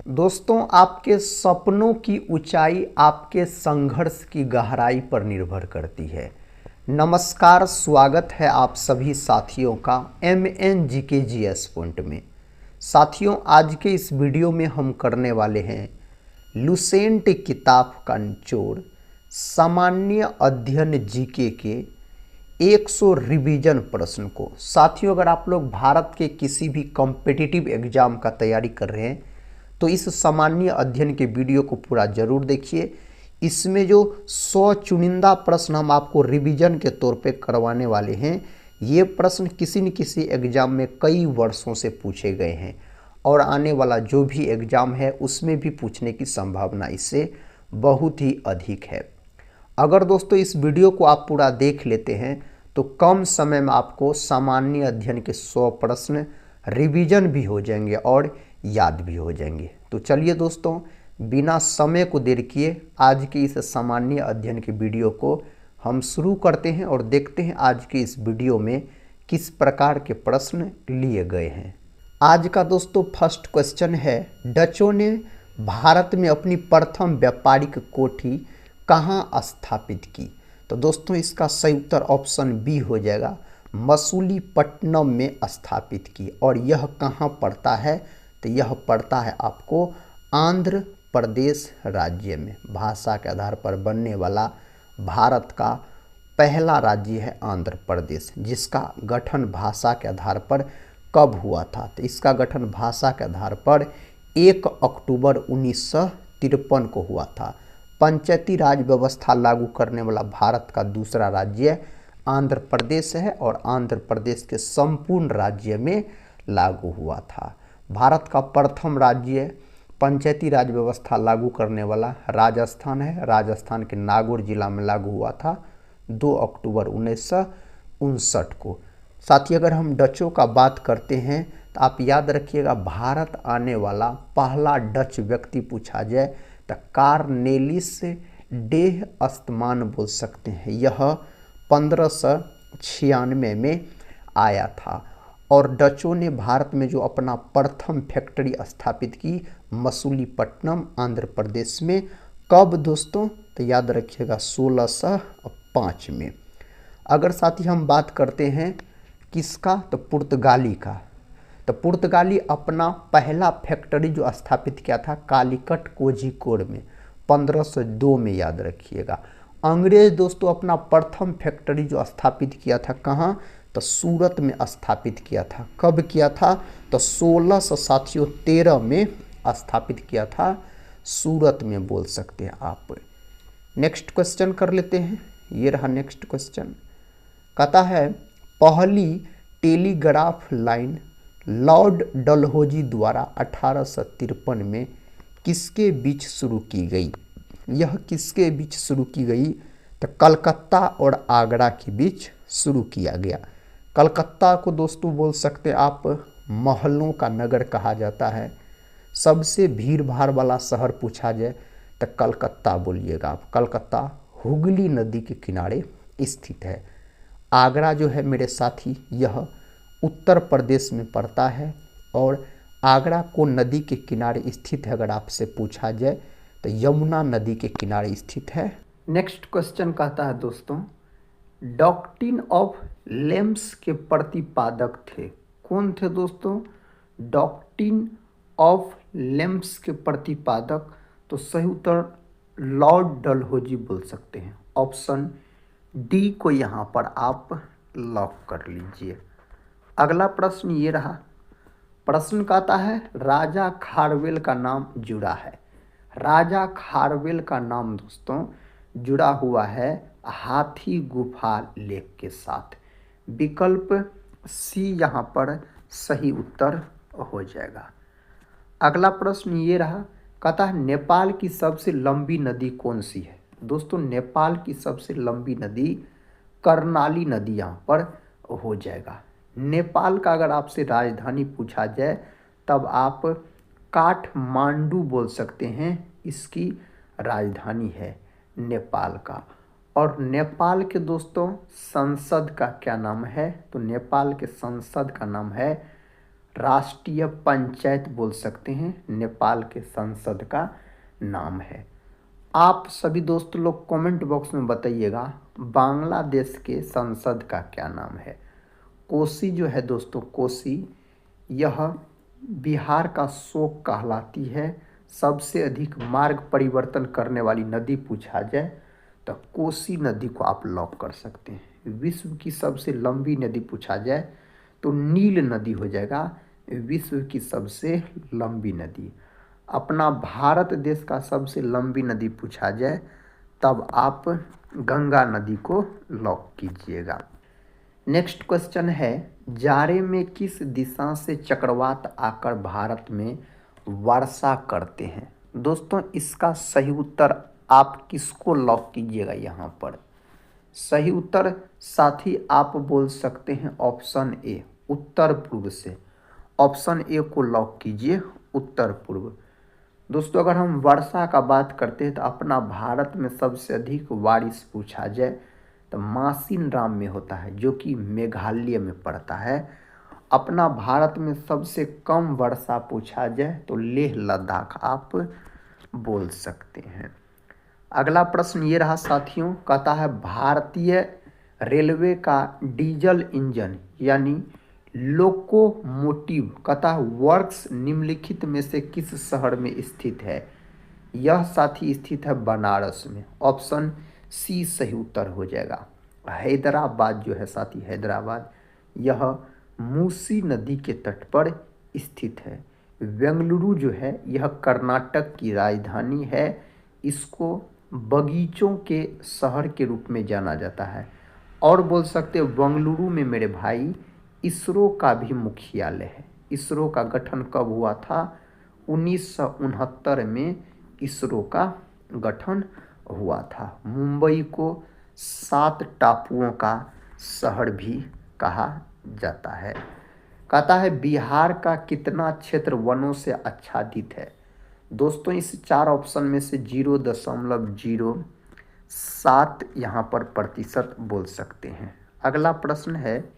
दोस्तों, आपके सपनों की ऊंचाई आपके संघर्ष की गहराई पर निर्भर करती है। नमस्कार, स्वागत है आप सभी साथियों का MNGKGS पॉइंट में। साथियों, आज के इस वीडियो में हम करने वाले हैं लुसेंट किताब का निचोड़ सामान्य अध्ययन जीके के 100 रिवीजन प्रश्न को। साथियों, अगर आप लोग भारत के किसी भी कॉम्पिटिटिव एग्जाम का तैयारी कर रहे हैं तो इस सामान्य अध्ययन के वीडियो को पूरा जरूर देखिए। इसमें जो 100 चुनिंदा प्रश्न हम आपको रिवीजन के तौर पे करवाने वाले हैं, ये प्रश्न किसी न किसी एग्जाम में कई वर्षों से पूछे गए हैं और आने वाला जो भी एग्जाम है उसमें भी पूछने की संभावना इससे बहुत ही अधिक है। अगर दोस्तों इस वीडियो को आप पूरा देख लेते हैं तो कम समय में आपको सामान्य अध्ययन के 100 प्रश्न रिवीजन भी हो जाएंगे और याद भी हो जाएंगे। तो चलिए दोस्तों, बिना समय को देर किए आज के इस सामान्य अध्ययन के वीडियो को हम शुरू करते हैं और देखते हैं आज के इस वीडियो में किस प्रकार के प्रश्न लिए गए हैं। आज का दोस्तों फर्स्ट क्वेश्चन है, डचों ने भारत में अपनी प्रथम व्यापारिक कोठी कहाँ स्थापित की? तो दोस्तों इसका सही उत्तर ऑप्शन बी हो जाएगा, मसूलीपट्टनम में स्थापित की। और यह कहाँ पड़ता है? तो यह पड़ता है आपको आंध्र प्रदेश राज्य में। भाषा के आधार पर बनने वाला भारत का पहला राज्य है आंध्र प्रदेश, जिसका गठन भाषा के आधार पर कब हुआ था? तो इसका गठन भाषा के आधार पर 1 अक्टूबर 1953 को हुआ था। पंचायती राज व्यवस्था लागू करने वाला भारत का दूसरा राज्य आंध्र प्रदेश है और आंध्र प्रदेश के संपूर्ण राज्य में लागू हुआ था। भारत का प्रथम राज्य पंचायती राज व्यवस्था लागू करने वाला राजस्थान है। राजस्थान के नागौर जिला में लागू हुआ था 2 अक्टूबर 1959 को। साथ ही अगर हम डचों का बात करते हैं तो आप याद रखिएगा, भारत आने वाला पहला डच व्यक्ति पूछा जाए तो कार्नेलिस डे अस्तमान बोल सकते हैं। यह 1596 में आया था और डचों ने भारत में जो अपना प्रथम फैक्ट्री स्थापित की मसूलीपट्टनम आंध्र प्रदेश में, कब दोस्तों? तो याद रखिएगा 1605 में। अगर साथ ही हम बात करते हैं किसका, तो पुर्तगाली का। तो पुर्तगाली अपना पहला फैक्ट्री जो स्थापित किया था कालीकट कोझिकोड में 1502 में, याद रखिएगा। अंग्रेज दोस्तों अपना प्रथम फैक्ट्री जो स्थापित किया था कहाँ? तो सूरत में स्थापित किया था। कब किया था? तो 1613 में स्थापित किया था, सूरत में बोल सकते हैं आप। नेक्स्ट क्वेश्चन कर लेते हैं। ये रहा नेक्स्ट क्वेश्चन। कहता है, पहली टेलीग्राफ लाइन लॉर्ड डलहौजी द्वारा 1853 में किसके बीच शुरू की गई? यह किसके बीच शुरू की गई? तो कलकत्ता और आगरा के बीच शुरू किया गया। कलकत्ता को दोस्तों बोल सकते हैं आप महलों का नगर कहा जाता है। सबसे भीड़ भाड़ वाला शहर पूछा जाए तो कलकत्ता बोलिएगा आप। कलकत्ता हुगली नदी के किनारे स्थित है। आगरा जो है मेरे साथी, यह उत्तर प्रदेश में पड़ता है और आगरा को नदी के किनारे स्थित है। अगर आपसे पूछा जाए तो यमुना नदी के किनारे स्थित है। नेक्स्ट क्वेश्चन कहता है दोस्तों, डॉक्ट्रिन ऑफ लेम्स के प्रतिपादक थे। कौन थे दोस्तों? डॉक्ट्रिन ऑफ लेम्स के प्रतिपादक, तो सही उत्तर लॉर्ड डलहौजी बोल सकते हैं। ऑप्शन डी को यहाँ पर आप लॉक कर लीजिए। अगला प्रश्न ये रहा। प्रश्न कहता है, राजा खारवेल का नाम जुड़ा है। राजा खारवेल का नाम दोस्तों जुड़ा हुआ है हाथी गुफा लेक के साथ। विकल्प सी यहाँ पर सही उत्तर हो जाएगा। अगला प्रश्न ये रहा। कहता है, नेपाल की सबसे लंबी नदी कौन सी है? दोस्तों नेपाल की सबसे लंबी नदी कर्णाली नदी यहाँ पर हो जाएगा। नेपाल का अगर आपसे राजधानी पूछा जाए तब आप काठमांडू बोल सकते हैं, इसकी राजधानी है नेपाल का। और नेपाल के दोस्तों संसद का क्या नाम है? तो नेपाल के संसद का नाम है राष्ट्रीय पंचायत बोल सकते हैं, नेपाल के संसद का नाम है। आप सभी दोस्त लोग कमेंट बॉक्स में बताइएगा बांग्लादेश के संसद का क्या नाम है। कोसी जो है दोस्तों, कोसी यह बिहार का शोक कहलाती है। सबसे अधिक मार्ग परिवर्तन करने वाली नदी पूछा जाए तो कोसी नदी को आप लॉक कर सकते हैं। विश्व की सबसे लंबी नदी पूछा जाए तो नील नदी हो जाएगा विश्व की सबसे लंबी नदी। अपना भारत देश का सबसे लंबी नदी पूछा जाए तब आप गंगा नदी को लॉक कीजिएगा। नेक्स्ट क्वेश्चन है, जाड़े में किस दिशा से चक्रवात आकर भारत में वर्षा करते हैं। दोस्तों इसका सही उत्तर आप किसको लॉक कीजिएगा यहाँ पर। सही उत्तर साथी आप बोल सकते हैं ऑप्शन ए, उत्तर पूर्व से। ऑप्शन ए को लॉक कीजिए, उत्तर पूर्व। दोस्तों अगर हम वर्षा का बात करते हैं तो अपना भारत में सबसे अधिक बारिश पूछा जाए तो मासिन राम में होता है, जो कि मेघालय में पड़ता है। अपना भारत में सबसे कम वर्षा पूछा जाए तो लेह लद्दाख आप बोल सकते हैं। अगला प्रश्न ये रहा साथियों, कहता है भारतीय रेलवे का डीजल इंजन यानी लोकोमोटिव कहता है वर्क्स निम्नलिखित में से किस शहर में स्थित है। यह साथी स्थित है बनारस में। ऑप्शन सी सही उत्तर हो जाएगा। हैदराबाद जो है साथी, हैदराबाद यह मूसी नदी के तट पर स्थित है। बेंगलुरु जो है यह कर्नाटक की राजधानी है। इसको बगीचों के शहर के रूप में जाना जाता है। और बोल सकते हैं बेंगलुरु में मेरे भाई इसरो का भी मुख्यालय है। इसरो का गठन कब हुआ था? 1969 में इसरो का गठन हुआ था। मुंबई को 7 टापुओं का शहर भी कहा जाता है। कहता है बिहार का कितना क्षेत्र वनों से आच्छादित है। दोस्तों इस 4 ऑप्शन में से 0.07 यहाँ पर प्रतिशत बोल सकते हैं। अगला प्रश्न है,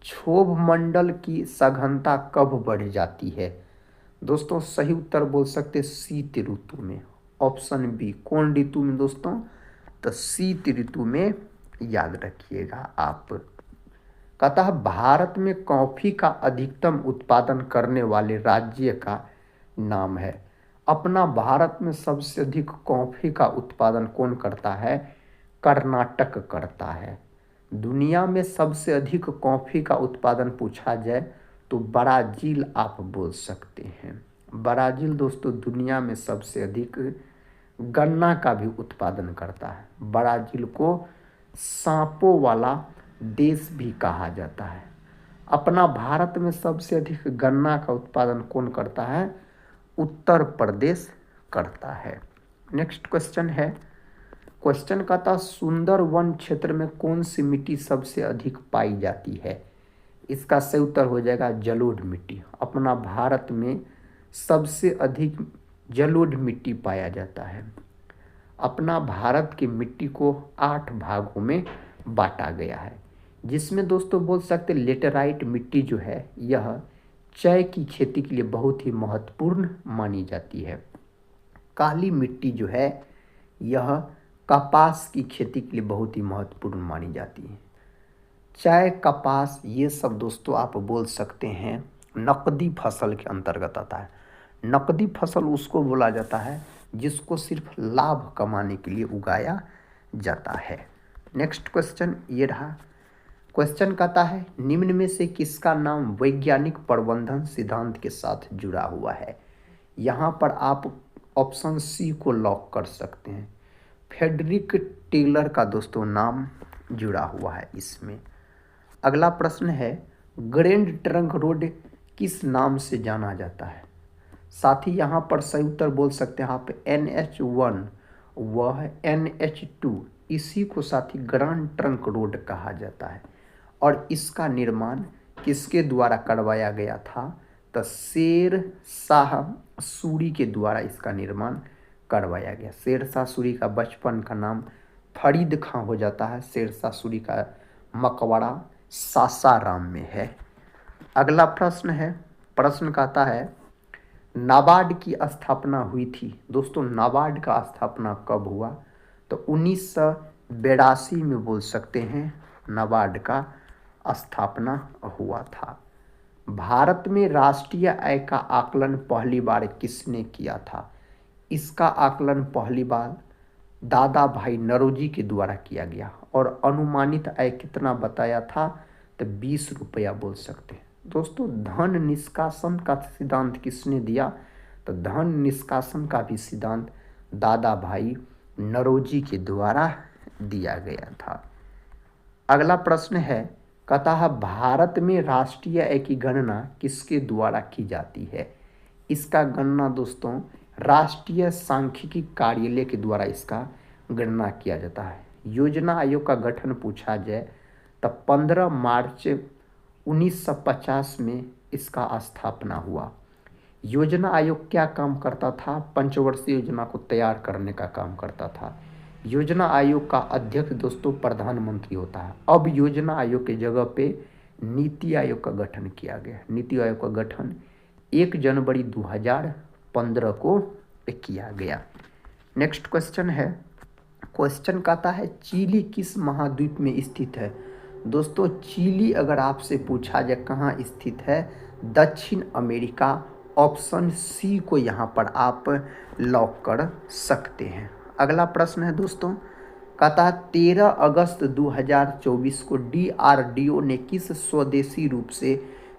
क्षोभ मंडल की सघनता कब बढ़ जाती है। दोस्तों सही उत्तर बोल सकते शीत ऋतु में। ऑप्शन बी, कौन ऋतु में दोस्तों? तो शीत ऋतु में, याद रखिएगा आप। कहता है भारत में कॉफी का अधिकतम उत्पादन करने वाले राज्य का नाम है। अपना भारत में सबसे अधिक कॉफी का उत्पादन कौन करता है? कर्नाटक करता है। दुनिया में सबसे अधिक कॉफी का उत्पादन पूछा जाए तो ब्राज़ील आप बोल सकते हैं। ब्राज़ील दोस्तों दुनिया में सबसे अधिक गन्ना का भी उत्पादन करता है। ब्राज़ील को सांपों वाला देश भी कहा जाता है। अपना भारत में सबसे अधिक गन्ना का उत्पादन कौन करता है? उत्तर प्रदेश करता है। नेक्स्ट क्वेश्चन है, क्वेश्चन कहता सुंदर वन क्षेत्र में कौन सी मिट्टी सबसे अधिक पाई जाती है। इसका सही उत्तर हो जाएगा जलोढ़ मिट्टी। अपना भारत में सबसे अधिक जलोढ़ मिट्टी पाया जाता है। अपना भारत की मिट्टी को 8 भागों में बांटा गया है, जिसमें दोस्तों बोल सकते लेटेराइट मिट्टी जो है यह चाय की खेती के लिए बहुत ही महत्वपूर्ण मानी जाती है। काली मिट्टी जो है यह कपास की खेती के लिए बहुत ही महत्वपूर्ण मानी जाती है। चाय, कपास ये सब दोस्तों आप बोल सकते हैं नकदी फसल के अंतर्गत आता है। नकदी फसल उसको बोला जाता है जिसको सिर्फ लाभ कमाने के लिए उगाया जाता है। नेक्स्ट क्वेश्चन ये रहा, क्वेश्चन कहता है निम्न में से किसका नाम वैज्ञानिक प्रबंधन सिद्धांत के साथ जुड़ा हुआ है। यहाँ पर आप ऑप्शन सी को लॉक कर सकते हैं। फ्रेडरिक टेलर का दोस्तों नाम जुड़ा हुआ है इसमें। अगला प्रश्न है, ग्रैंड ट्रंक रोड किस नाम से जाना जाता है। साथ ही यहाँ पर सही उत्तर बोल सकते हैं आप NH1 व NH2, इसी को साथ ही ग्रैंड ट्रंक रोड कहा जाता है। और इसका निर्माण किसके द्वारा करवाया गया था? तो शेर शाह सूरी के द्वारा इसका निर्माण करवाया गया। शेर शाह सूरी का बचपन का नाम फरीद खां हो जाता है। शेर शाह सूरी का मकबरा सासाराम में है। अगला प्रश्न है, प्रश्न कहता है नाबार्ड की स्थापना हुई थी। दोस्तों नाबार्ड का स्थापना कब हुआ? तो 1982 में बोल सकते हैं नाबार्ड का स्थापना हुआ था। भारत में राष्ट्रीय आय का आकलन पहली बार किसने किया था? इसका आकलन पहली बार दादा भाई नौरोजी के द्वारा किया गया और अनुमानित आय कितना बताया था? तो 20 रुपया बोल सकते हैं। दोस्तों धन निष्कासन का सिद्धांत किसने दिया? तो धन निष्कासन का भी सिद्धांत दादा भाई नौरोजी के द्वारा दिया गया था। अगला प्रश्न है कहता है भारत में राष्ट्रीय आय की गणना किसके द्वारा की जाती है? इसका गणना दोस्तों राष्ट्रीय सांख्यिकी कार्यालय के द्वारा इसका गणना किया जाता है। योजना आयोग का गठन पूछा जाए तो 15 मार्च 1950 में इसका स्थापना हुआ। योजना आयोग क्या काम करता था? पंचवर्षीय योजना को तैयार करने का काम करता था। योजना आयोग का अध्यक्ष दोस्तों प्रधानमंत्री होता है। अब योजना आयोग के जगह पे नीति आयोग का गठन किया गया। नीति आयोग का गठन 1 जनवरी 2015 को किया गया। नेक्स्ट क्वेश्चन है, क्वेश्चन कहता है चिली किस महाद्वीप में स्थित है? दोस्तों चिली अगर आपसे पूछा जाए कहाँ स्थित है? दक्षिण अमेरिका। ऑप्शन सी को यहाँ पर आप लॉक कर सकते हैं। अगला प्रश्न है दोस्तों कहता है 13 अगस्त 2024 को DRDO ने किस स्वदेशी रूप से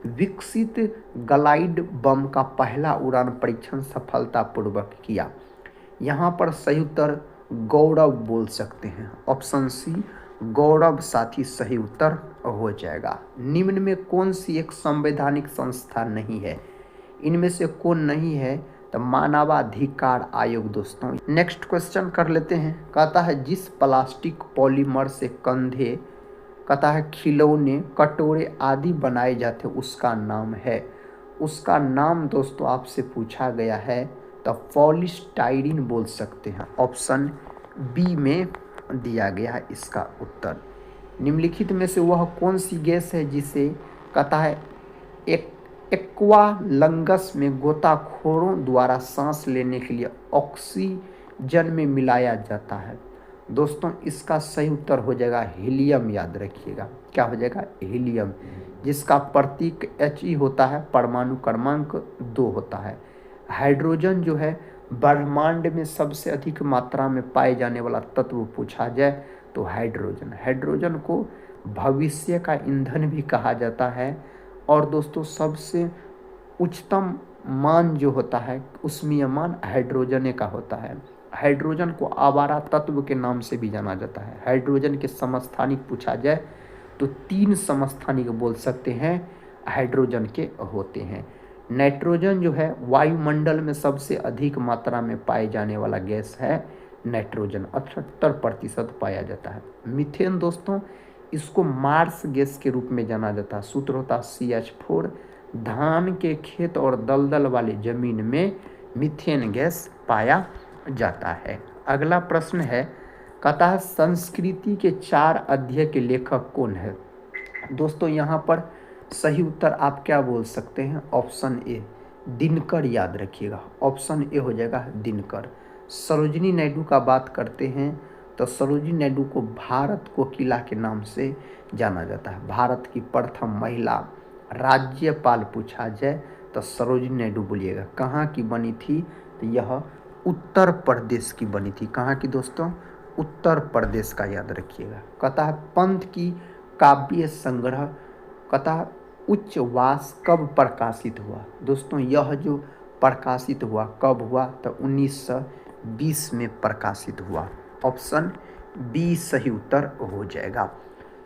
विकसित ग्लाइड बम का पहला उड़ान परीक्षण सफलतापूर्वक किया? यहाँ पर सही उत्तर गौरव बोल सकते हैं। ऑप्शन सी गौरव साथी सही उत्तर हो जाएगा। निम्न में कौन सी एक संवैधानिक संस्था नहीं है? इनमें से कौन नहीं है? तो मानवाधिकार आयोग दोस्तों। नेक्स्ट क्वेश्चन कर लेते हैं। कहता है जिस प्लास्टिक पॉलीमर से कंधे कहता है खिलौने कटोरे आदि बनाए जाते उसका नाम है। उसका नाम दोस्तों आपसे पूछा गया है तो पॉलीस्टाइरीन बोल सकते हैं। ऑप्शन बी में दिया गया है इसका उत्तर। निम्नलिखित में से वह कौन सी गैस है जिसे कहता है एक्वालंगस में गोताखोरों द्वारा सांस लेने के लिए ऑक्सीजन में मिलाया जाता है? दोस्तों इसका सही उत्तर हो जाएगा हीलियम। याद रखिएगा क्या हो जाएगा? हीलियम, जिसका प्रतीक He होता है, परमाणु क्रमांक 2 होता है। हाइड्रोजन जो है ब्रह्मांड में सबसे अधिक मात्रा में पाए जाने वाला तत्व पूछा जाए तो हाइड्रोजन। हाइड्रोजन को भविष्य का ईंधन भी कहा जाता है। और दोस्तों सबसे उच्चतम मान जो होता है उष्मीय मान हाइड्रोजन का होता है। हाइड्रोजन को आवारा तत्व के नाम से भी जाना जाता है। हाइड्रोजन के समस्थानिक पूछा जाए तो 3 समस्थानिक बोल सकते हैं हाइड्रोजन के होते हैं। नाइट्रोजन जो है वायुमंडल में सबसे अधिक मात्रा में पाए जाने वाला गैस है नाइट्रोजन, 78% पाया जाता है। मीथेन दोस्तों इसको मार्स गैस के रूप में जाना जाता है। सूत्र होता है CH4। धान के खेत और दलदल वाली जमीन में मीथेन गैस पाया जाता है। अगला प्रश्न है कहता है संस्कृति के 4 अध्याय के लेखक कौन है? दोस्तों यहाँ पर सही उत्तर आप क्या बोल सकते हैं? Option A Dinkar. याद रखिएगा ऑप्शन ए हो जाएगा दिनकर। सरोजिनी नायडू का बात करते हैं तो सरोजिनी नायडू को भारत कोकिला के नाम से जाना जाता है। भारत की प्रथम महिला राज्यपाल पूछा जाए तो सरोजिनी नायडू बोलिएगा। कहाँ की बनी थी? तो यह उत्तर प्रदेश की बनी थी। कहाँ की दोस्तों? उत्तर प्रदेश का याद रखिएगा। कहता है पंत की काव्य संग्रह कहता उच्चवास कब प्रकाशित हुआ? दोस्तों यह जो प्रकाशित हुआ कब हुआ? तो 1920 में प्रकाशित हुआ। ऑप्शन बी सही उत्तर हो जाएगा।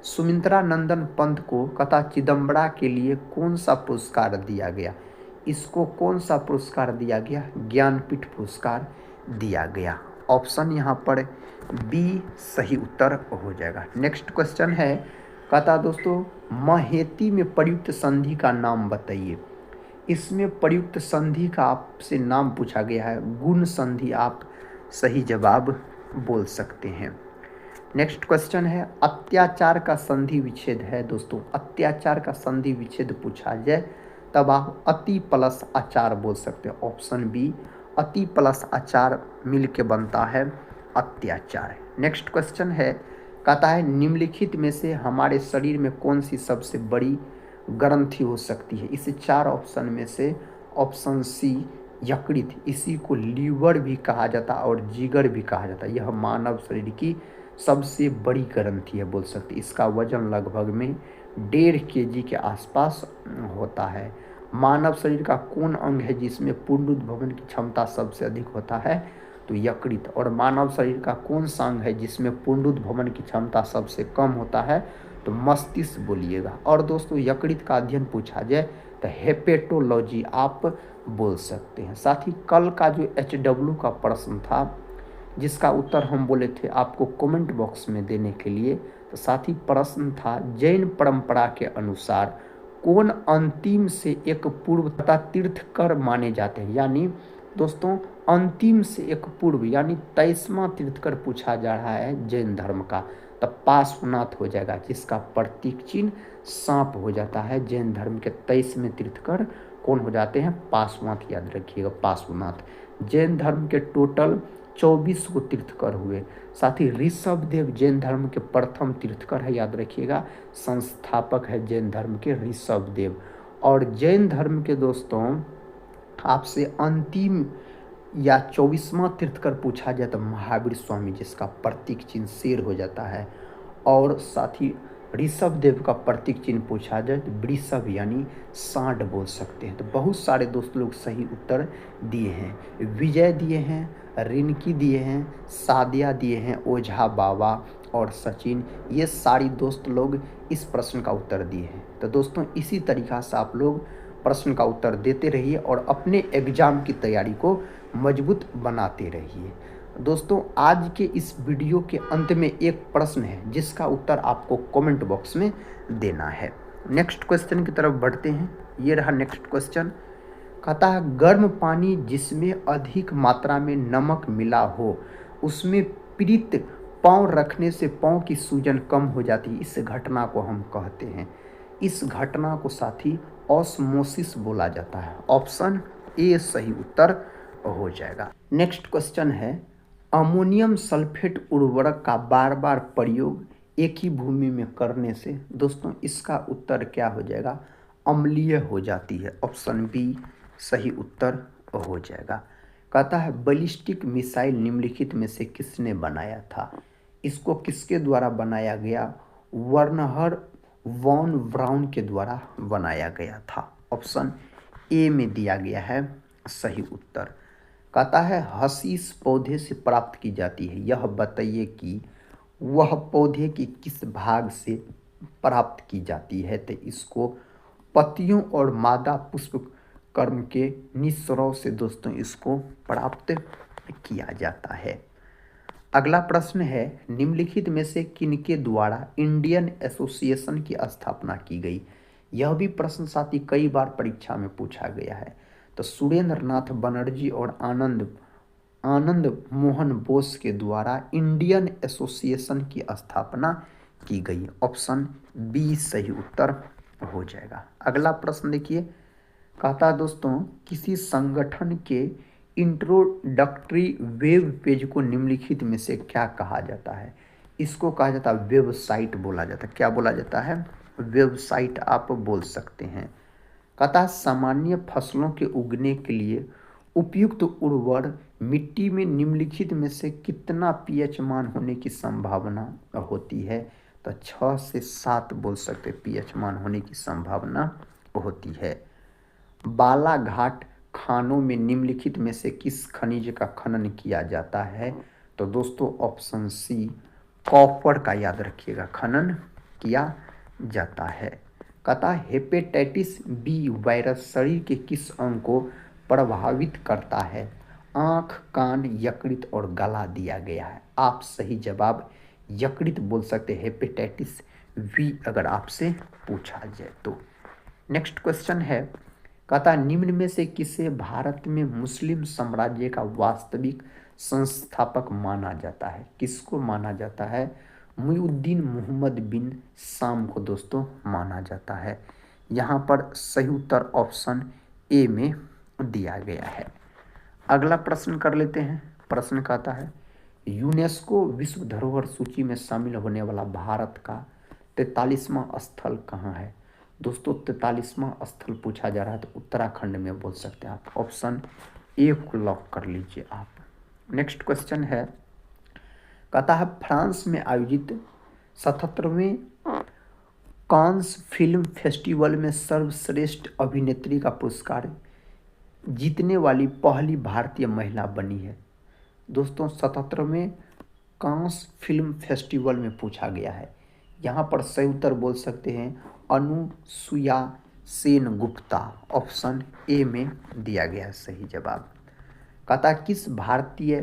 सुमित्रा नंदन पंत को कथा चिदम्बरा के लिए कौन सा पुरस्कार दिया गया? इसको कौन सा पुरस्कार दिया गया? ज्ञानपीठ पुरस्कार दिया गया। ऑप्शन यहाँ पर बी सही उत्तर हो जाएगा। नेक्स्ट क्वेश्चन है कहता दोस्तों महेती में प्रयुक्त संधि का नाम बताइए। इसमें प्रयुक्त संधि का आपसे नाम पूछा गया है। गुण संधि आप सही जवाब बोल सकते हैं। नेक्स्ट क्वेश्चन है अत्याचार का संधि विच्छेद है। दोस्तों अत्याचार का संधि विच्छेद पूछा जाए तब आप अति प्लस अचार बोल सकते हैं। ऑप्शन बी, अति प्लस अचार मिल के बनता है अत्याचार। नेक्स्ट क्वेश्चन है, कहता है निम्नलिखित में से हमारे शरीर में कौन सी सबसे बड़ी ग्रंथि हो सकती है। इसे 4 ऑप्शन में से ऑप्शन सी यकृत, इसी को लीवर भी कहा जाता है और जिगर भी कहा जाता है। यह मानव शरीर की सबसे बड़ी ग्रंथि है बोल सकते। इसका वजन लगभग में 1.5 kg के आसपास होता है। मानव शरीर का कौन अंग है जिसमें पुनरुद्भवन की क्षमता सबसे अधिक होता है, तो यकृत। और मानव शरीर का कौन सा अंग है जिसमें पुनरुद्भवन की क्षमता सबसे कम होता है, तो मस्तिष्क बोलिएगा। और दोस्तों यकृत का अध्ययन पूछा जाए तो हेपेटोलॉजी आप बोल सकते हैं। साथ ही कल का जो HW का प्रश्न था जिसका उत्तर हम बोले थे आपको कमेंट बॉक्स में देने के लिए, तो साथ ही प्रश्न था जैन परंपरा के अनुसार कौन अंतिम से एक पूर्व तथा तीर्थकर माने जाते हैं। यानी दोस्तों अंतिम से एक पूर्व यानी 23वां तीर्थकर पूछा जा रहा है जैन धर्म का, तब पार्श्वनाथ हो जाएगा जिसका प्रतीक चिन्ह सांप हो जाता है। जैन धर्म के 23वें तीर्थकर कौन हो जाते हैं, पार्श्वनाथ, याद रखिएगा पार्श्वनाथ। जैन धर्म के टोटल 24 को तीर्थकर हुए। साथ ही ऋषभ देव जैन धर्म के प्रथम तीर्थकर है, याद रखिएगा, संस्थापक है जैन धर्म के ऋषभ देव। और जैन धर्म के दोस्तों आपसे अंतिम या 24वां तीर्थकर पूछा जाए तो महावीर स्वामी जिसका प्रतीक चिन्ह शेर हो जाता है। और साथ ही ऋषभ देव का प्रतीक चिन्ह पूछा जाए तो वृषभ यानी सांड बोल सकते हैं। तो बहुत सारे दोस्त लोग सही उत्तर दिए हैं। विजय दिए हैं, रिनकी दिए हैं, सादिया दिए हैं, ओझा बाबा और सचिन, ये सारी दोस्त लोग इस प्रश्न का उत्तर दिए हैं। तो दोस्तों इसी तरीक़ा से आप लोग प्रश्न का उत्तर देते रहिए और अपने एग्ज़ाम की तैयारी को मजबूत बनाते रहिए। दोस्तों आज के इस वीडियो के अंत में एक प्रश्न है जिसका उत्तर आपको कमेंट बॉक्स में देना है। नेक्स्ट क्वेश्चन की तरफ बढ़ते हैं। ये रहा नेक्स्ट क्वेश्चन, कहता है गर्म पानी जिसमें अधिक मात्रा में नमक मिला हो उसमें पीड़ित पाँव रखने से पाँव की सूजन कम हो जाती है। इस घटना को हम कहते हैं, इस घटना को साथी ऑस्मोसिस बोला जाता है। ऑप्शन ए सही उत्तर हो जाएगा। नेक्स्ट क्वेश्चन है, अमोनियम सल्फेट उर्वरक का बार बार प्रयोग एक ही भूमि में करने से दोस्तों इसका उत्तर क्या हो जाएगा, अम्लीय हो जाती है। ऑप्शन बी सही उत्तर हो जाएगा। कहता है बैलिस्टिक मिसाइल निम्नलिखित में से किसने बनाया था। इसको किसके द्वारा बनाया गया, वर्नहर वॉन ब्राउन के द्वारा बनाया गया था। ऑप्शन ए में दिया गया है सही उत्तर। कहता है हशीश पौधे से प्राप्त की जाती है, यह बताइए कि वह पौधे की किस भाग से प्राप्त की जाती है। तो इसको पत्तियों और मादा पुष्पकर्म के निस्सरों से दोस्तों इसको प्राप्त किया जाता है। अगला प्रश्न है, निम्नलिखित में से किनके द्वारा इंडियन एसोसिएशन की स्थापना की गई। यह भी प्रश्न साथी कई बार परीक्षा में पूछा गया है। तो सुरेंद्र नाथ बनर्जी और आनंद मोहन बोस के द्वारा इंडियन एसोसिएशन की स्थापना की गई। ऑप्शन बी सही उत्तर हो जाएगा। अगला प्रश्न देखिए, कहता दोस्तों किसी संगठन के इंट्रोडक्टरी वेब पेज को निम्नलिखित में से क्या कहा जाता है। इसको कहा जाता है वेबसाइट बोला जाता है। क्या बोला जाता है, वेबसाइट आप बोल सकते हैं। कहता सामान्य फसलों के उगने के लिए उपयुक्त उर्वर मिट्टी में निम्नलिखित में से कितना पीएच मान होने की संभावना होती है। तो 6 से 7 बोल सकते पीएच मान होने की संभावना होती है। बालाघाट खानों में निम्नलिखित में से किस खनिज का खनन किया जाता है। तो दोस्तों ऑप्शन सी कॉपर का याद रखिएगा खनन किया जाता है। कहता हेपेटाइटिस बी वायरस शरीर के किस अंग को प्रभावित करता है। आँख, कान, यकृत और गला दिया गया है। आप सही जवाब यकृत बोल सकते हैं, हेपेटाइटिस बी अगर आपसे पूछा जाए तो। नेक्स्ट क्वेश्चन है, कहता निम्न में से किसे भारत में मुस्लिम साम्राज्य का वास्तविक संस्थापक माना जाता है। किसको माना जाता है, मुइनुद्दीन मोहम्मद बिन शाम को दोस्तों माना जाता है। यहाँ पर सही उत्तर ऑप्शन ए में दिया गया है। अगला प्रश्न कर लेते हैं। प्रश्न कहता है यूनेस्को विश्व धरोहर सूची में शामिल होने वाला भारत का 43वां स्थल कहाँ है। दोस्तों 43वां स्थल पूछा जा रहा है तो उत्तराखंड में बोल सकते हैं आप। ऑप्शन ए को लॉक कर लीजिए आप। नेक्स्ट क्वेश्चन है, कहता है फ्रांस में आयोजित 77वें कांस फिल्म फेस्टिवल में सर्वश्रेष्ठ अभिनेत्री का पुरस्कार जीतने वाली पहली भारतीय महिला बनी है। दोस्तों 77वें कांस फिल्म फेस्टिवल में पूछा गया है। यहाँ पर सही उत्तर बोल सकते हैं अनुसुया सेन गुप्ता। ऑप्शन ए में दिया गया है सही जवाब। कहता किस भारतीय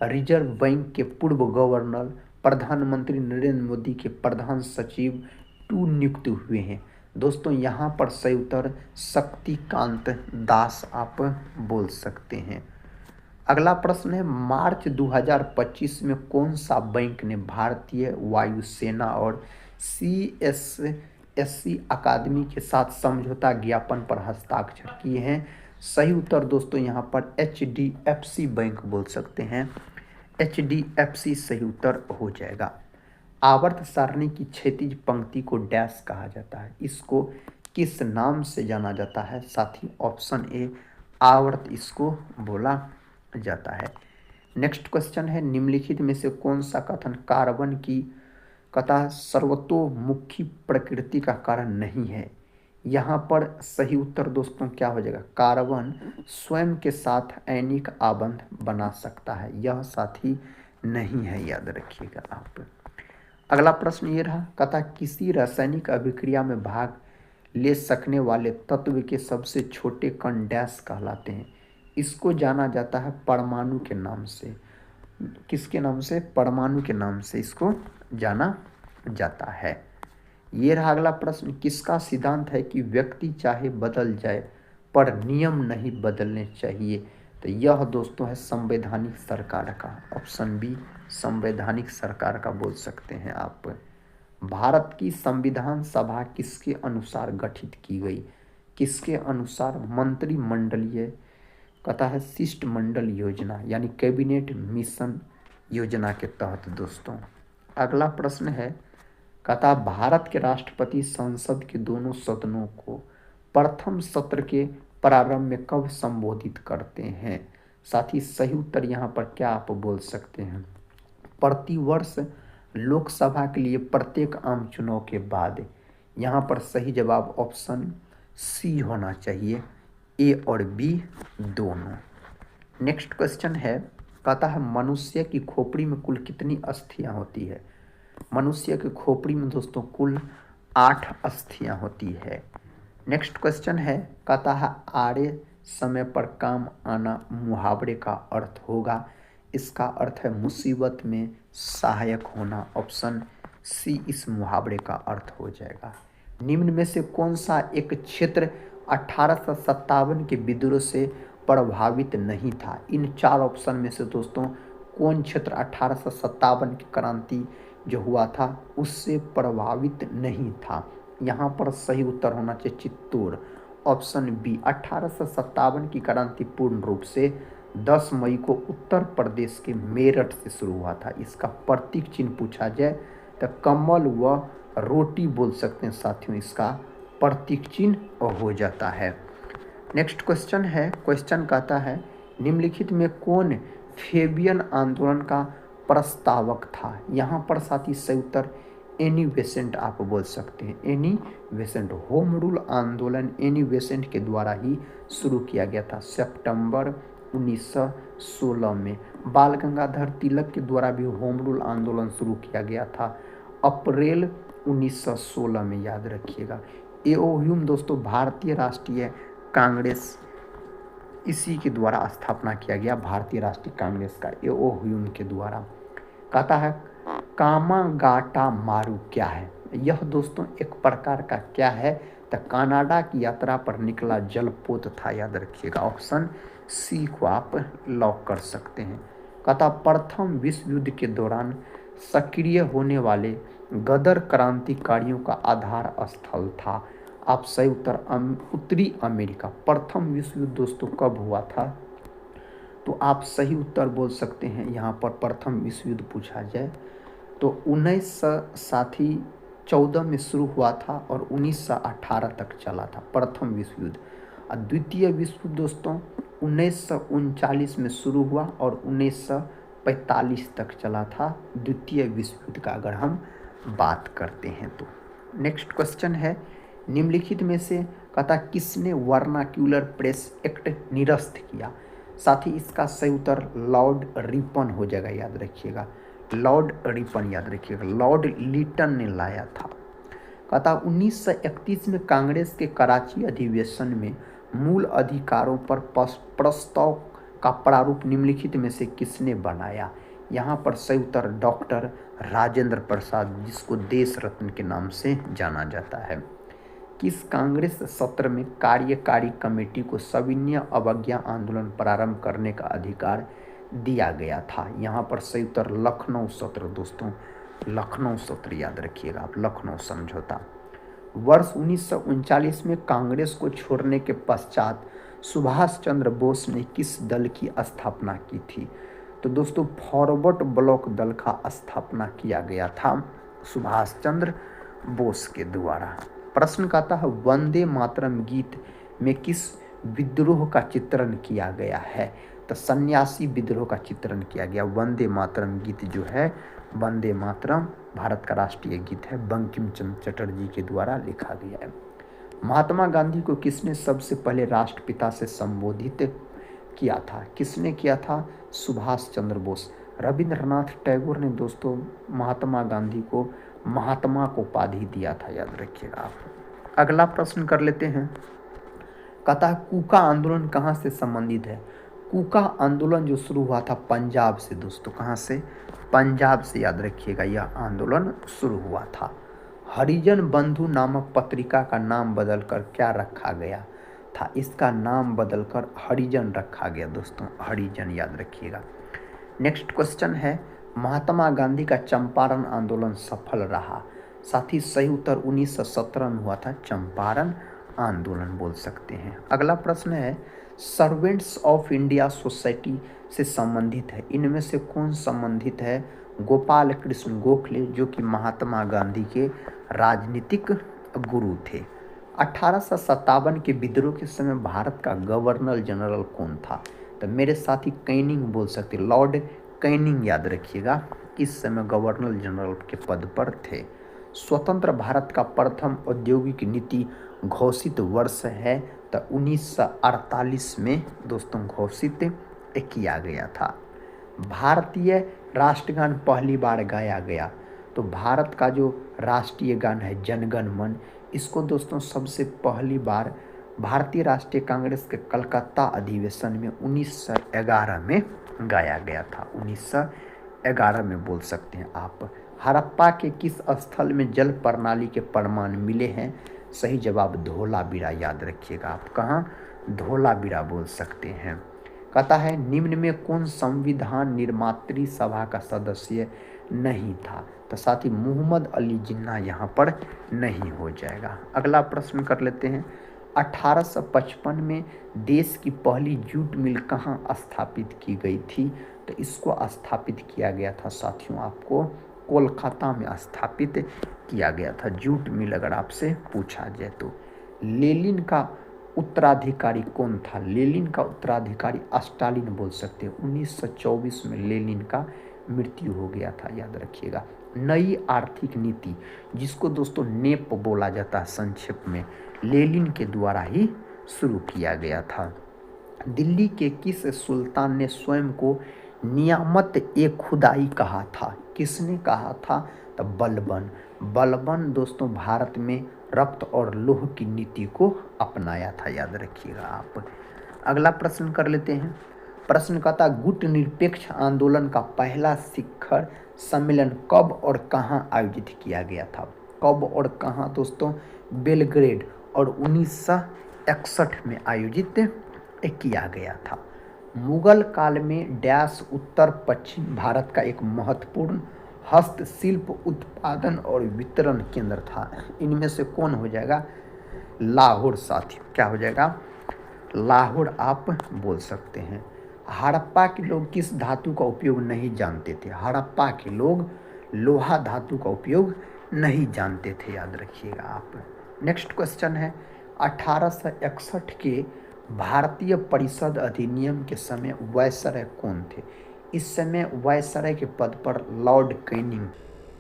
रिजर्व बैंक के पूर्व गवर्नर प्रधानमंत्री नरेंद्र मोदी के प्रधान सचिव 2 नियुक्त हुए हैं। दोस्तों यहाँ पर सही उत्तर शक्तिकांत दास आप बोल सकते हैं। अगला प्रश्न है मार्च 2025 में कौन सा बैंक ने भारतीय वायुसेना और CSSC अकादमी के साथ समझौता ज्ञापन पर हस्ताक्षर किए हैं। सही उत्तर दोस्तों यहाँ पर HDFC बैंक बोल सकते हैं। HDFC सही उत्तर हो जाएगा। आवर्त सारणी की क्षैतिज पंक्ति को डैश कहा जाता है, इसको किस नाम से जाना जाता है साथी। ऑप्शन ए आवर्त इसको बोला जाता है। नेक्स्ट क्वेश्चन है निम्नलिखित में से कौन सा कथन कार्बन की कथा सर्वतोमुखी प्रकृति का कारण नहीं है। यहाँ पर सही उत्तर दोस्तों क्या हो जाएगा, कार्बन स्वयं के साथ आयनिक आबंध बना सकता है, यह साथी नहीं है, याद रखिएगा आप। अगला प्रश्न ये रहा, कथा किसी रासायनिक अभिक्रिया में भाग ले सकने वाले तत्व के सबसे छोटे कण डैश कहलाते हैं। इसको जाना जाता है परमाणु के नाम से। किसके नाम से, परमाणु के नाम से इसको जाना जाता है। ये रहा अगला प्रश्न, किसका सिद्धांत है कि व्यक्ति चाहे बदल जाए पर नियम नहीं बदलने चाहिए। तो यह दोस्तों है संवैधानिक सरकार का। ऑप्शन बी संवैधानिक सरकार का बोल सकते हैं आप। भारत की संविधान सभा किसके अनुसार गठित की गई। किसके अनुसार, मंत्रिमंडलीय कहता है शिष्टमंडल योजना यानी कैबिनेट मिशन योजना के तहत दोस्तों। अगला प्रश्न है, कहता भारत के राष्ट्रपति संसद के दोनों सदनों को प्रथम सत्र के प्रारंभ में कब संबोधित करते हैं। साथ ही सही उत्तर यहाँ पर क्या आप बोल सकते हैं, प्रतिवर्ष लोकसभा के लिए प्रत्येक आम चुनाव के बाद। यहाँ पर सही जवाब ऑप्शन सी होना चाहिए, ए और बी दोनों। नेक्स्ट क्वेश्चन है, कहता है मनुष्य की खोपड़ी में कुल कितनी अस्थियां होती है। मनुष्य की खोपड़ी में दोस्तों कुल 8 अस्थियां होती है। नेक्स्ट क्वेश्चन है, कहता है आड़े समय पर काम आना मुहावरे का अर्थ होगा। इसका अर्थ है मुसीबत में सहायक होना। ऑप्शन सी इस मुहावरे का अर्थ हो जाएगा। निम्न में से कौन सा एक क्षेत्र 1857 के विद्रोह से प्रभावित नहीं था। इन 4 ऑप्शन में से दोस्तों कौन क्षेत्र 1857 की क्रांति जो हुआ था उससे प्रभावित नहीं था। यहाँ पर सही उत्तर होना चाहिए चित्तौड़। ऑप्शन बी 1857 की क्रांति पूर्ण रूप से 10 मई को उत्तर प्रदेश के मेरठ से शुरू हुआ था। इसका प्रतीक चिन्ह पूछा जाए तो कमल व रोटी बोल सकते हैं साथियों, इसका प्रतीक चिन्ह हो जाता है। नेक्स्ट क्वेश्चन है, क्वेश्चन कहता है निम्नलिखित में कौन फेबियन आंदोलन का प्रस्तावक था। यहाँ पर साथी सही उत्तर एनी बेसेंट आप बोल सकते हैं। एनी बेसेंट होम रूल आंदोलन एनी बेसेंट के द्वारा ही शुरू किया गया था सितंबर 1916 में। बाल गंगाधर तिलक के द्वारा भी होम रूल आंदोलन शुरू किया गया था अप्रैल 1916 में, याद रखिएगा। ए.ओ. ह्यूम दोस्तों भारतीय राष्ट्रीय कांग्रेस इसी के द्वारा स्थापना किया गया, भारतीय राष्ट्रीय कांग्रेस का ए.ओ. ह्यूम के द्वारा। कहता है कामागाटा मारू क्या है। यह दोस्तों एक प्रकार का क्या है तो कनाडा की यात्रा पर निकला जलपोत था, याद रखिएगा। ऑप्शन सी को आप लॉक कर सकते हैं। कहता प्रथम विश्व युद्ध के दौरान सक्रिय होने वाले गदर क्रांतिकारियों का आधार स्थल था। आप सही उत्तर उत्तरी अमेरिका। प्रथम विश्व युद्ध दोस्तों कब हुआ था? तो आप सही उत्तर बोल सकते हैं। यहाँ पर प्रथम विश्व युद्ध पूछा जाए तो 1914 में शुरू हुआ था और 1918 तक चला था प्रथम विश्व युद्ध। और द्वितीय विश्व युद्ध दोस्तों 1939 में शुरू हुआ और 1945 तक चला था द्वितीय विश्व युद्ध का, अगर हम बात करते हैं तो। नेक्स्ट क्वेश्चन है, निम्नलिखित में से कहता किसने वर्नाक्यूलर प्रेस एक्ट निरस्त किया? साथ ही इसका सही उत्तर लॉर्ड रिपन हो जाएगा, याद रखिएगा। लॉर्ड रिपन याद रखिएगा, लॉर्ड लिटन ने लाया था। कहता 1931 में कांग्रेस के कराची अधिवेशन में मूल अधिकारों पर प्रस्ताव का प्रारूप निम्नलिखित में से किसने बनाया? यहाँ पर सही उत्तर डॉक्टर राजेंद्र प्रसाद, जिसको देश रत्न के नाम से जाना जाता है। किस कांग्रेस सत्र में कार्यकारी कमेटी को सविनय अवज्ञा आंदोलन प्रारंभ करने का अधिकार दिया गया था? यहाँ पर सही उत्तर लखनऊ सत्र दोस्तों, लखनऊ सत्र याद रखिएगा आप, लखनऊ समझौता। वर्ष 1939 में कांग्रेस को छोड़ने के पश्चात सुभाष चंद्र बोस ने किस दल की स्थापना की थी? तो दोस्तों फॉरवर्ड ब्लॉक दल का स्थापना किया गया था सुभाष चंद्र बोस के द्वारा। प्रश्न कहता है वंदे मातरम गीत में किस विद्रोह का चित्रण किया गया है? तो सन्यासी विद्रोह का चित्रण किया गया। वंदे मातरम गीत जो है, वंदे मातरम भारत का राष्ट्रीय गीत है, बंकिम चंद्र चटर्जी के द्वारा लिखा गया है। महात्मा गांधी को किसने सबसे पहले राष्ट्रपिता से संबोधित किया था? किसने किया था? सुभाष चंद्र बोस। रविंद्रनाथ टैगोर ने दोस्तों महात्मा गांधी को महात्मा को उपाधि दिया था, याद रखिएगा आप। अगला प्रश्न कर लेते हैं। कहता है कूका आंदोलन कहाँ से संबंधित है? कूका आंदोलन जो शुरू हुआ था पंजाब से दोस्तों, कहाँ से? पंजाब से, याद रखिएगा यह आंदोलन शुरू हुआ था। हरिजन बंधु नामक पत्रिका का नाम बदलकर क्या रखा गया था? इसका नाम बदलकर हरिजन रखा गया दोस्तों, हरिजन याद रखिएगा। नेक्स्ट क्वेश्चन है महात्मा गांधी का चंपारण आंदोलन सफल रहा? साथ ही सही उत्तर 1917 में हुआ था चंपारण आंदोलन बोल सकते हैं। अगला प्रश्न है सर्वेंट्स ऑफ इंडिया सोसाइटी से संबंधित है, इनमें से कौन संबंधित है? गोपाल कृष्ण गोखले, जो कि महात्मा गांधी के राजनीतिक गुरु थे। 1857 के विद्रोह के समय भारत का गवर्नर जनरल कौन था? तो मेरे साथी कैनिंग बोल सकते, लॉर्ड कैनिंग याद रखिएगा, इस समय गवर्नर जनरल के पद पर थे। स्वतंत्र भारत का प्रथम औद्योगिक नीति घोषित वर्ष है तो 1948 में दोस्तों घोषित किया गया था। भारतीय राष्ट्रगान पहली बार गाया गया तो भारत का जो राष्ट्रीय गान है जनगण मन, इसको दोस्तों सबसे पहली बार भारतीय राष्ट्रीय कांग्रेस के कलकत्ता अधिवेशन में 1911 में गाया गया था। 1911 में बोल सकते हैं आप। हड़प्पा के किस स्थल में जल प्रणाली के प्रमाण मिले हैं? सही जवाब धोलावीरा, याद रखिएगा आप। कहाँ? धोलावीरा बोल सकते हैं। कहता है निम्न में कौन संविधान निर्मात्री सभा का सदस्य नहीं था? तो साथ ही मोहम्मद अली जिन्ना यहाँ पर नहीं हो जाएगा। अगला प्रश्न कर लेते हैं। 1855 में देश की पहली जूट मिल कहाँ स्थापित की गई थी? तो इसको स्थापित किया गया था साथियों आपको कोलकाता में स्थापित किया गया था जूट मिल, अगर आपसे पूछा जाए तो। लेनिन का उत्तराधिकारी कौन था? लेनिन का उत्तराधिकारी स्टालिन बोल सकते हैं। 1924 में लेनिन का मृत्यु हो गया था, याद रखिएगा। नई आर्थिक नीति, जिसको दोस्तों नेप बोला जाता है संक्षेप में, लेनिन के द्वारा ही शुरू किया गया था। दिल्ली के किस सुल्तान ने स्वयं को नियामत ए खुदाई कहा था? किसने कहा था? तो बलबन। बलबन दोस्तों भारत में रक्त और लोह की नीति को अपनाया था, याद रखिएगा आप। अगला प्रश्न कर लेते हैं। प्रश्न कहता गुट निरपेक्ष आंदोलन का पहला शिखर सम्मेलन कब और कहाँ आयोजित किया गया था? कब और कहाँ दोस्तों? बेलग्रेड, और 1961 में आयोजित किया गया था। मुगल काल में डैश उत्तर पश्चिम भारत का एक महत्वपूर्ण हस्तशिल्प उत्पादन और वितरण केंद्र था। इनमें से कौन हो जाएगा? लाहौर साथियों, क्या हो जाएगा, लाहौर आप बोल सकते हैं। हड़प्पा के लोग किस धातु का उपयोग नहीं जानते थे, हड़प्पा के लोग लोहा धातु का उपयोग नहीं जानते थे, याद रखिएगा आप। नेक्स्ट क्वेश्चन है 1861 के भारतीय परिषद अधिनियम के समय वायसराय कौन थे, इस समय वायसराय के पद पर लॉर्ड कैनिंग।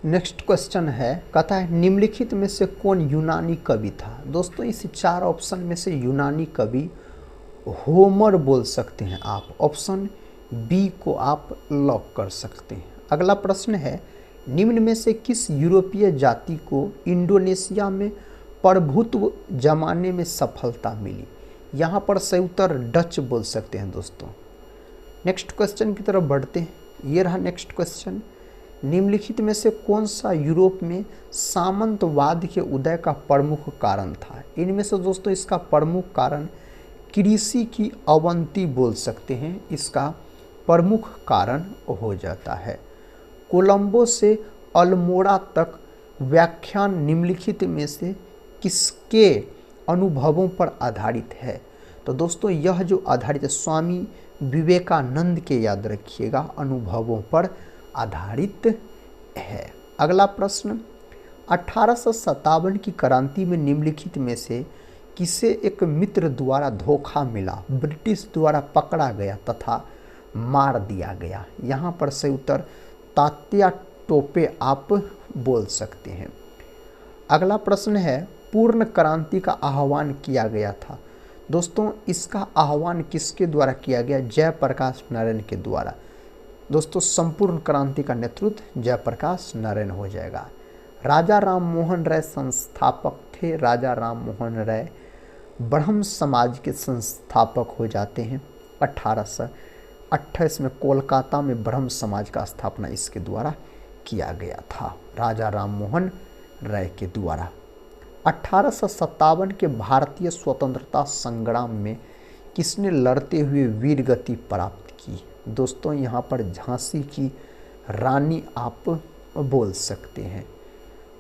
नेक्स्ट क्वेश्चन है, कहता है निम्नलिखित में से कौन यूनानी कवि था। दोस्तों इस 4 ऑप्शन में से यूनानी कवि होमर बोल सकते हैं आप, ऑप्शन बी को आप लॉक कर सकते हैं। अगला प्रश्न है, निम्न में से किस यूरोपीय जाति को इंडोनेशिया में प्रभुत्व जमाने में सफलता मिली। यहाँ पर सही उत्तर डच बोल सकते हैं दोस्तों। नेक्स्ट क्वेश्चन की तरफ बढ़ते हैं, ये रहा नेक्स्ट क्वेश्चन, निम्नलिखित में से कौन सा यूरोप में सामंतवाद के उदय का प्रमुख कारण था। इनमें से दोस्तों इसका प्रमुख कारण कृषि की अवनति बोल सकते हैं, इसका प्रमुख कारण हो जाता है। कोलंबो से अल्मोड़ा तक व्याख्यान निम्नलिखित में से किसके अनुभवों पर आधारित है। तो दोस्तों यह जो आधारित है स्वामी विवेकानंद के, याद रखिएगा, अनुभवों पर आधारित है। अगला प्रश्न, 1857 की क्रांति में निम्नलिखित में से किसे एक मित्र द्वारा धोखा मिला, ब्रिटिश द्वारा पकड़ा गया तथा मार दिया गया। यहाँ पर सही उत्तर तात्या टोपे आप बोल सकते हैं। अगला प्रश्न है, पूर्ण क्रांति का आह्वान किया गया था। दोस्तों इसका आह्वान किसके द्वारा किया गया, जयप्रकाश नारायण के द्वारा। दोस्तों संपूर्ण क्रांति का नेतृत्व जयप्रकाश नारायण हो जाएगा। राजा राम मोहन राय संस्थापक थे, राजा राम मोहन राय ब्रह्म समाज के संस्थापक हो जाते हैं। 1828 में कोलकाता में ब्रह्म समाज का स्थापना इसके द्वारा किया गया था, राजा राम मोहन राय के द्वारा। 1857 के भारतीय स्वतंत्रता संग्राम में किसने लड़ते हुए वीर गति प्राप्त की। दोस्तों यहाँ पर झांसी की रानी आप बोल सकते हैं।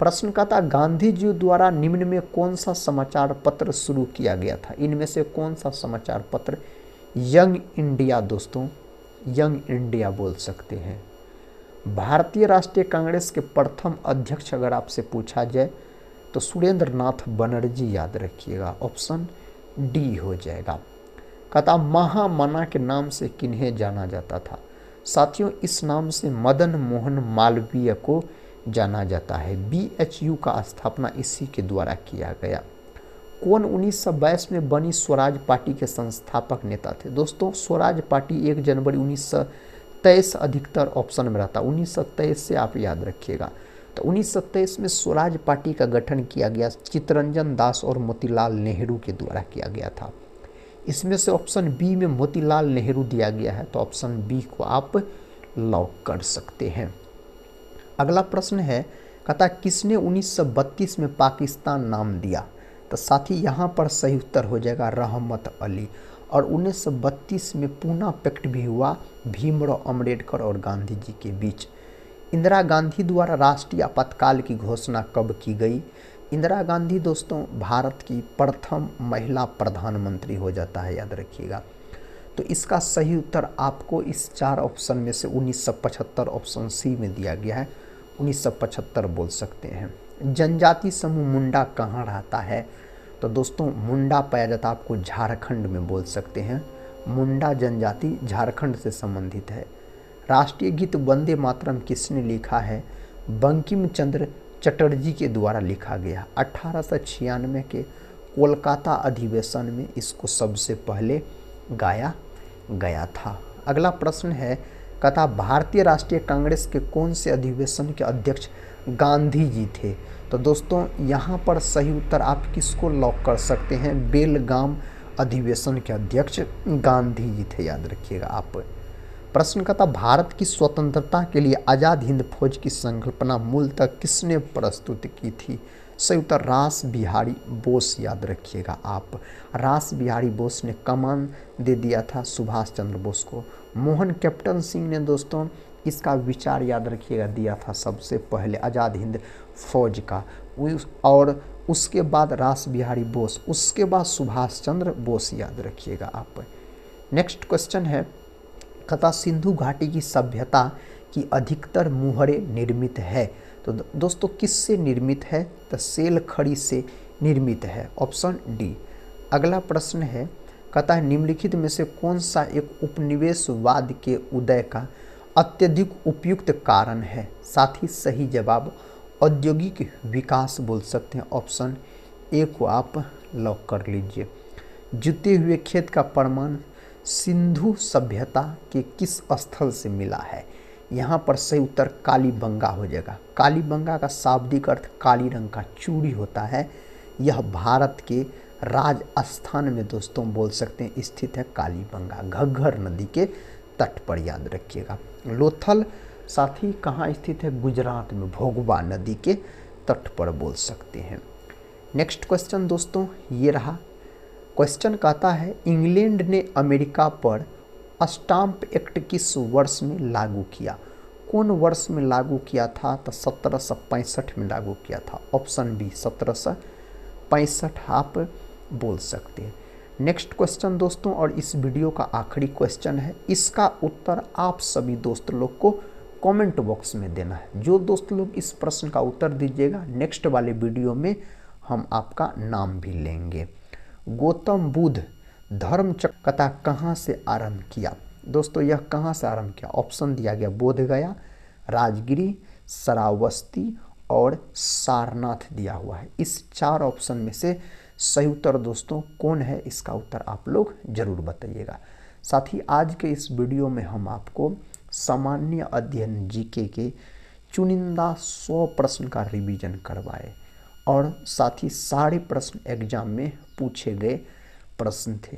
प्रश्न का था, गांधी जी द्वारा निम्न में कौन सा समाचार पत्र शुरू किया गया था। इनमें से कौन सा समाचार पत्र, यंग इंडिया, दोस्तों यंग इंडिया बोल सकते हैं। भारतीय राष्ट्रीय कांग्रेस के प्रथम अध्यक्ष अगर आपसे पूछा जाए तो सुरेंद्र नाथ बनर्जी, याद रखिएगा, ऑप्शन डी हो जाएगा। कहता महामना के नाम से किन्हें जाना जाता था। साथियों इस नाम से मदन मोहन मालवीय को जाना जाता है। BHU का स्थापना इसी के द्वारा किया गया। कौन 1922 में बनी स्वराज पार्टी के संस्थापक नेता थे। दोस्तों स्वराज पार्टी 1 जनवरी 1923 अधिकतर ऑप्शन में रहता, 1923 से आप याद रखिएगा। तो 1927 में स्वराज पार्टी का गठन किया गया, चित्तरंजन दास और मोतीलाल नेहरू के द्वारा किया गया था। इसमें से ऑप्शन बी में मोतीलाल नेहरू दिया गया है, तो ऑप्शन बी को आप लॉक कर सकते हैं। अगला प्रश्न है, कहता किसने 1932 में पाकिस्तान नाम दिया। तो साथी यहाँ पर सही उत्तर हो जाएगा रहमत अली। और 1932 में पूना पैक्ट भी हुआ भीमराव अम्बेडकर और गांधी जी के बीच। इंदिरा गांधी द्वारा राष्ट्रीय आपातकाल की घोषणा कब की गई। इंदिरा गांधी दोस्तों भारत की प्रथम महिला प्रधानमंत्री हो जाता है, याद रखिएगा। तो इसका सही उत्तर आपको इस 4 ऑप्शन में से 1975 ऑप्शन सी में दिया गया है, 1975 बोल सकते हैं। जनजाति समूह मुंडा कहाँ रहता है। तो दोस्तों मुंडा पाया जाता है आपको झारखंड में, बोल सकते हैं। मुंडा जनजाति झारखंड से संबंधित है। राष्ट्रीय गीत वंदे मातरम किसने लिखा है। बंकिम चंद्र चटर्जी के द्वारा लिखा गया। 1896 के कोलकाता अधिवेशन में इसको सबसे पहले गाया गया था। अगला प्रश्न है, कहता भारतीय राष्ट्रीय कांग्रेस के कौन से अधिवेशन के अध्यक्ष गांधी जी थे। तो दोस्तों यहाँ पर सही उत्तर आप किसको लॉक कर सकते हैं, बेलगाम अधिवेशन के अध्यक्ष गांधी जी थे, याद रखिएगा आप। प्रश्न का था भारत की स्वतंत्रता के लिए आज़ाद हिंद फौज की संकल्पना मूलतः किसने प्रस्तुत की थी। सही उत्तर रास बिहारी बोस, याद रखिएगा आप। रास बिहारी बोस ने कमान दे दिया था सुभाष चंद्र बोस को। मोहन कैप्टन सिंह ने दोस्तों इसका विचार, याद रखिएगा, दिया था सबसे पहले आज़ाद हिंद फौज का। और उसके बाद रास बिहारी बोस, उसके बाद सुभाष चंद्र बोस, याद रखिएगा आप। नेक्स्ट क्वेश्चन है, कथा सिंधु घाटी की सभ्यता की अधिकतर मुहरे निर्मित है। तो दोस्तों किससे निर्मित है? तो सेल खड़ी से निर्मित है, ऑप्शन डी। अगला प्रश्न है, कथा निम्नलिखित में से कौन सा एक उपनिवेशवाद के उदय का अत्यधिक उपयुक्त कारण है? साथ ही सही जवाब औद्योगिक विकास बोल सकते हैं, ऑप्शन ए को आप लॉक कर लीजिए। जुते हुए खेत का प्रमाण सिंधु सभ्यता के किस स्थल से मिला है? यहाँ पर सही उत्तर कालीबंगा हो जाएगा। कालीबंगा का शाब्दिक अर्थ काली रंग का चूड़ी होता है। यह भारत के राजस्थान में दोस्तों बोल सकते हैं स्थित है कालीबंगा, घग्घर नदी के तट पर, याद रखिएगा। लोथल साथ ही कहाँ स्थित है? गुजरात में, भोगवा नदी के तट पर बोल सकते हैं। नेक्स्ट क्वेश्चन दोस्तों ये रहा। क्वेश्चन कहता है, इंग्लैंड ने अमेरिका पर स्टाम्प एक्ट किस वर्ष में लागू किया? कौन वर्ष में लागू किया था? तो 1765 में लागू किया था, ऑप्शन बी 1765 आप बोल सकते हैं। नेक्स्ट क्वेश्चन दोस्तों, और इस वीडियो का आखिरी क्वेश्चन है, इसका उत्तर आप सभी दोस्त लोग को कमेंट बॉक्स में देना है। जो दोस्त लोग इस प्रश्न का उत्तर दीजिएगा, नेक्स्ट वाले वीडियो में हम आपका नाम भी लेंगे। गौतम बुद्ध धर्म चक्र कथा कहाँ से आरंभ किया? दोस्तों यह कहाँ से आरंभ किया? ऑप्शन दिया गया बोधगया, राजगिरी, श्रावस्ती और सारनाथ दिया हुआ है। इस 4 ऑप्शन में से सही उत्तर दोस्तों कौन है, इसका उत्तर आप लोग जरूर बताइएगा। साथ ही आज के इस वीडियो में हम आपको सामान्य अध्ययन जीके के चुनिंदा 100 प्रश्न का रिवीजन करवाए और साथ ही सारे प्रश्न एग्जाम में पूछे गए प्रश्न थे।